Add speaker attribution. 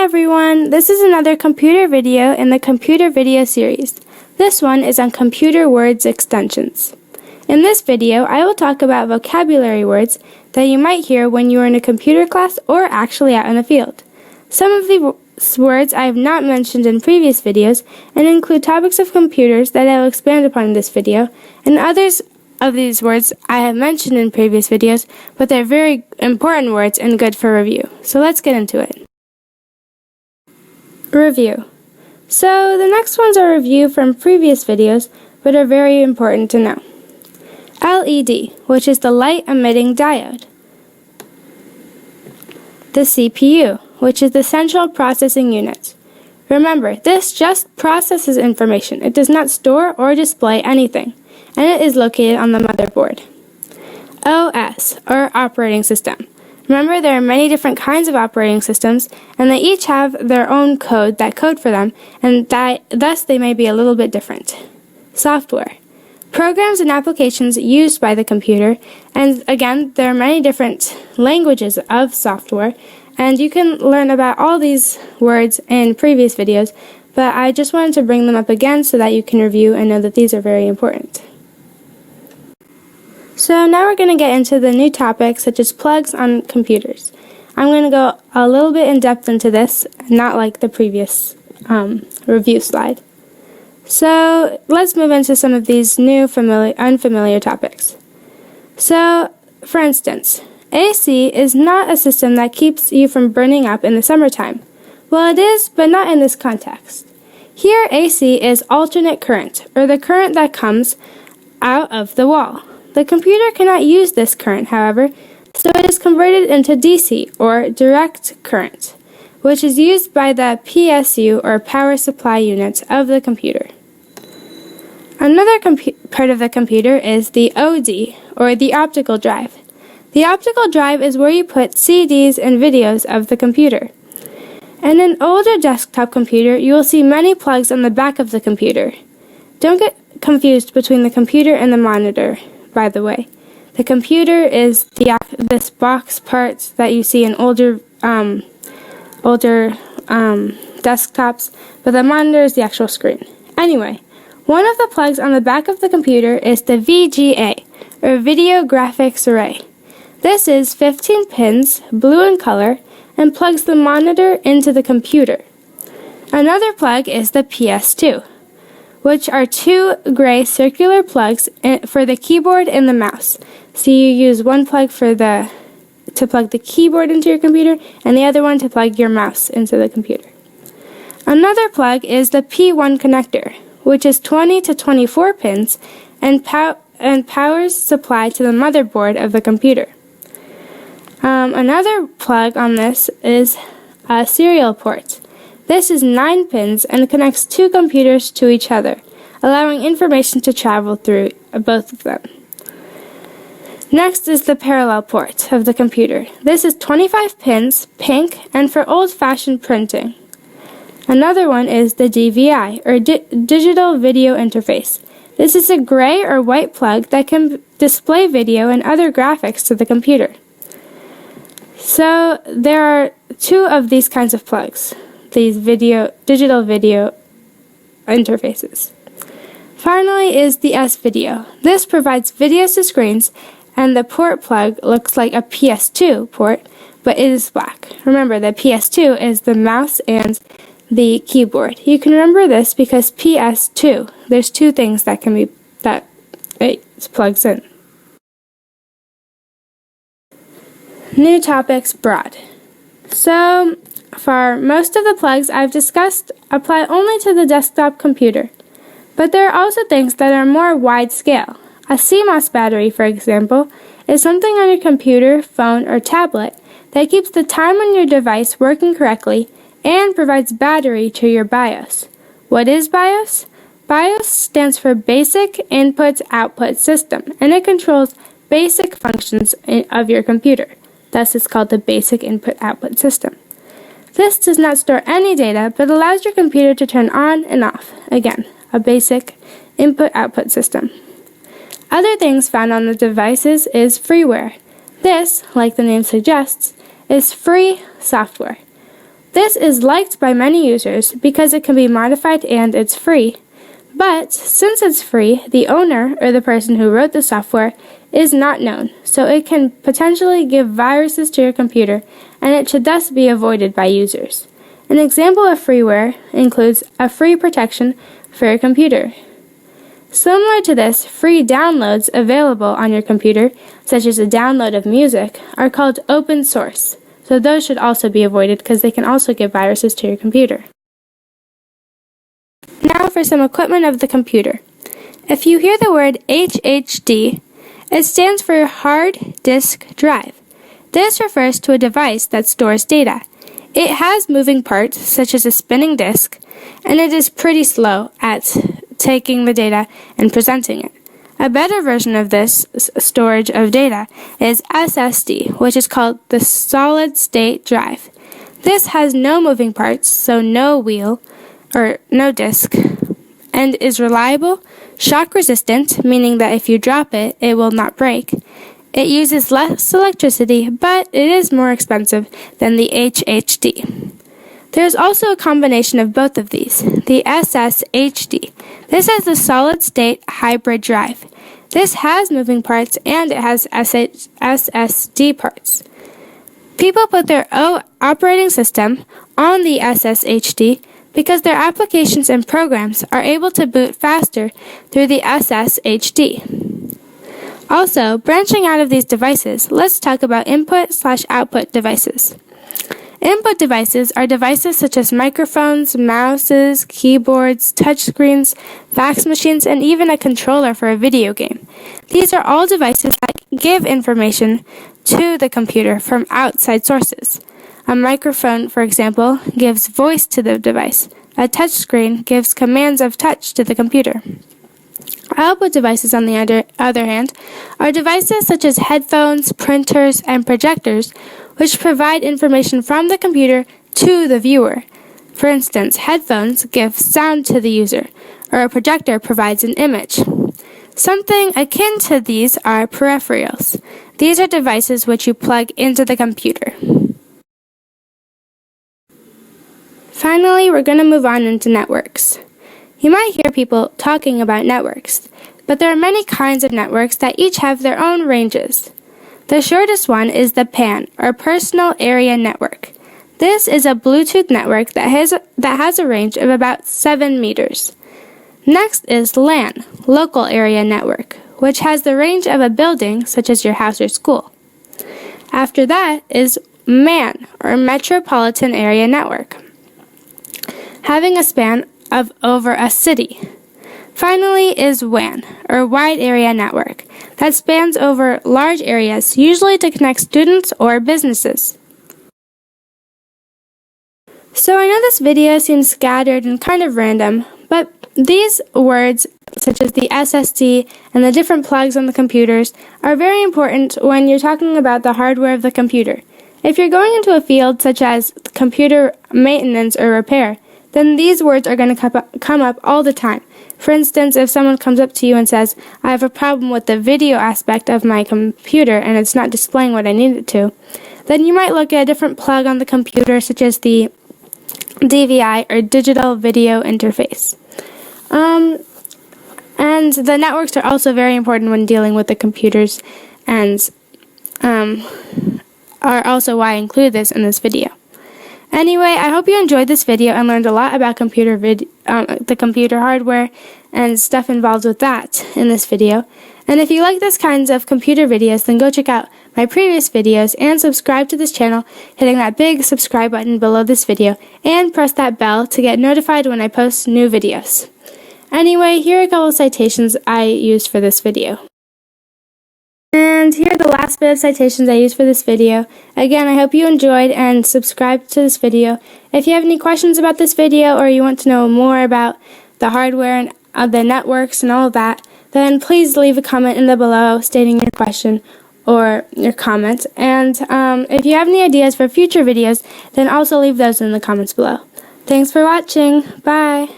Speaker 1: everyone, this is another computer video in the computer video series. This one is on computer words extensions. In this video, I will talk about vocabulary words that you might hear when you are in a computer class or actually out in the field. Some of the words I have not mentioned in previous videos and include topics of computers that I will expand upon in this video, and others of these words I have mentioned in previous videos, but they're very important words and good for review. So let's get into it. Review. So the next ones are review from previous videos, but are very important to know. LED, which is the light emitting diode. The CPU, which is the central processing unit. Remember, this just processes information. It does not store or display anything, and it is located on the motherboard. OS, or operating system. Remember, there are many different kinds of operating systems, and they each have their own code that code for them, and thus they may be a little bit different. Software. Programs and applications used by the computer, and again, there are many different languages of software, and you can learn about all these words in previous videos, but I just wanted to bring them up again so that you can review and know that these are very important. So now we're going to get into the new topics such as plugs on computers. I'm going to go a little bit in depth into this, not like the previous review slide. So let's move into some of these new unfamiliar topics. So, for instance, AC is not a system that keeps you from burning up in the summertime. Well, it is, but not in this context. Here, AC is alternate current, or the current that comes out of the wall. The computer cannot use this current, however, so it is converted into DC, or direct current, which is used by the PSU, or power supply unit, of the computer. Another part of the computer is the OD, or the optical drive. The optical drive is where you put CDs and videos of the computer. In an older desktop computer, you will see many plugs on the back of the computer. Don't get confused between the computer and the monitor, by the way. The computer is this box part that you see in older desktops, but the monitor is the actual screen. Anyway, one of the plugs on the back of the computer is the VGA, or Video Graphics Array. This is 15 pins, blue in color, and plugs the monitor into the computer. Another plug is the PS2, which are two gray circular plugs for the keyboard and the mouse. So you use one plug to plug the keyboard into your computer, and the other one to plug your mouse into the computer. Another plug is the P1 connector, which is 20 to 24 pins and powers supply to the motherboard of the computer. Another plug on this is a serial port. This is 9 pins and connects two computers to each other, allowing information to travel through both of them. Next is the parallel port of the computer. This is 25 pins, pink, and for old-fashioned printing. Another one is the DVI, or digital video interface. This is a gray or white plug that can display video and other graphics to the computer. So there are two of these kinds of plugs, these digital video interfaces. Finally is the S-Video. This provides videos to screens, and the port plug looks like a PS2 port, but it is black. Remember, the PS2 is the mouse and the keyboard. You can remember this because PS2, there's two things that it plugs in. New topics broad. So, for most of the plugs I've discussed apply only to the desktop computer, but there are also things that are more wide scale. A CMOS battery, for example, is something on your computer, phone, or tablet that keeps the time on your device working correctly and provides battery to your BIOS. What is BIOS? BIOS stands for Basic Input-Output System, and it controls basic functions of your computer. Thus, it's called the Basic Input-Output System. This does not store any data, but allows your computer to turn on and off. Again, a basic input-output system. Other things found on the devices is freeware. This, like the name suggests, is free software. This is liked by many users because it can be modified and it's free. But since it's free, the owner, or the person who wrote the software, is not known, so it can potentially give viruses to your computer, and it should thus be avoided by users. An example of freeware includes a free protection for your computer. Similar to this, free downloads available on your computer, such as a download of music, are called open source. So those should also be avoided because they can also give viruses to your computer. Now for some equipment of the computer. If you hear the word HDD, it stands for hard disk drive. This refers to a device that stores data. It has moving parts, such as a spinning disk, and it is pretty slow at taking the data and presenting it. A better version of this storage of data is SSD, which is called the solid state drive. This has no moving parts, so no wheel or no disk, and is reliable, shock resistant, meaning that if you drop it, it will not break. It uses less electricity, but it is more expensive than the HDD. There's also a combination of both of these, the SSHD. This is the solid-state hybrid drive. This has moving parts and it has SSD parts. People put their own operating system on the SSHD because their applications and programs are able to boot faster through the SSHD. Also, branching out of these devices, let's talk about input/output devices. Input devices are devices such as microphones, mouses, keyboards, touchscreens, fax machines, and even a controller for a video game. These are all devices that give information to the computer from outside sources. A microphone, for example, gives voice to the device. A touchscreen gives commands of touch to the computer. Output devices, on the other hand, are devices such as headphones, printers, and projectors, which provide information from the computer to the viewer. For instance, headphones give sound to the user, or a projector provides an image. Something akin to these are peripherals. These are devices which you plug into the computer. Finally, we're going to move on into networks. You might hear people talking about networks, but there are many kinds of networks that each have their own ranges. The shortest one is the PAN, or Personal Area Network. This is a Bluetooth network that has a range of about 7 meters. Next is LAN, Local Area Network, which has the range of a building, such as your house or school. After that is MAN, or Metropolitan Area Network, having a span of over a city. Finally is WAN, or Wide Area Network, that spans over large areas, usually to connect students or businesses. So I know this video seems scattered and kind of random, but these words, such as the SSD and the different plugs on the computers, are very important when you're talking about the hardware of the computer. If you're going into a field such as computer maintenance or repair, then these words are going to come up all the time. For instance, if someone comes up to you and says, I have a problem with the video aspect of my computer and it's not displaying what I need it to, then you might look at a different plug on the computer, such as the DVI, or Digital Video Interface. And the networks are also very important when dealing with the computers, and are also why I include this in this video. Anyway, I hope you enjoyed this video and learned a lot about the computer hardware and stuff involved with that in this video. And if you like this kinds of computer videos, then go check out my previous videos and subscribe to this channel, hitting that big subscribe button below this video, and press that bell to get notified when I post new videos. Anyway, here are a couple of citations I used for this video. And here are the last bit of citations I used for this video. Again, I hope you enjoyed and subscribe to this video. If you have any questions about this video, or you want to know more about the hardware and the networks and all of that, then please leave a comment in the below stating your question or your comment. And if you have any ideas for future videos, then also leave those in the comments below. Thanks for watching. Bye.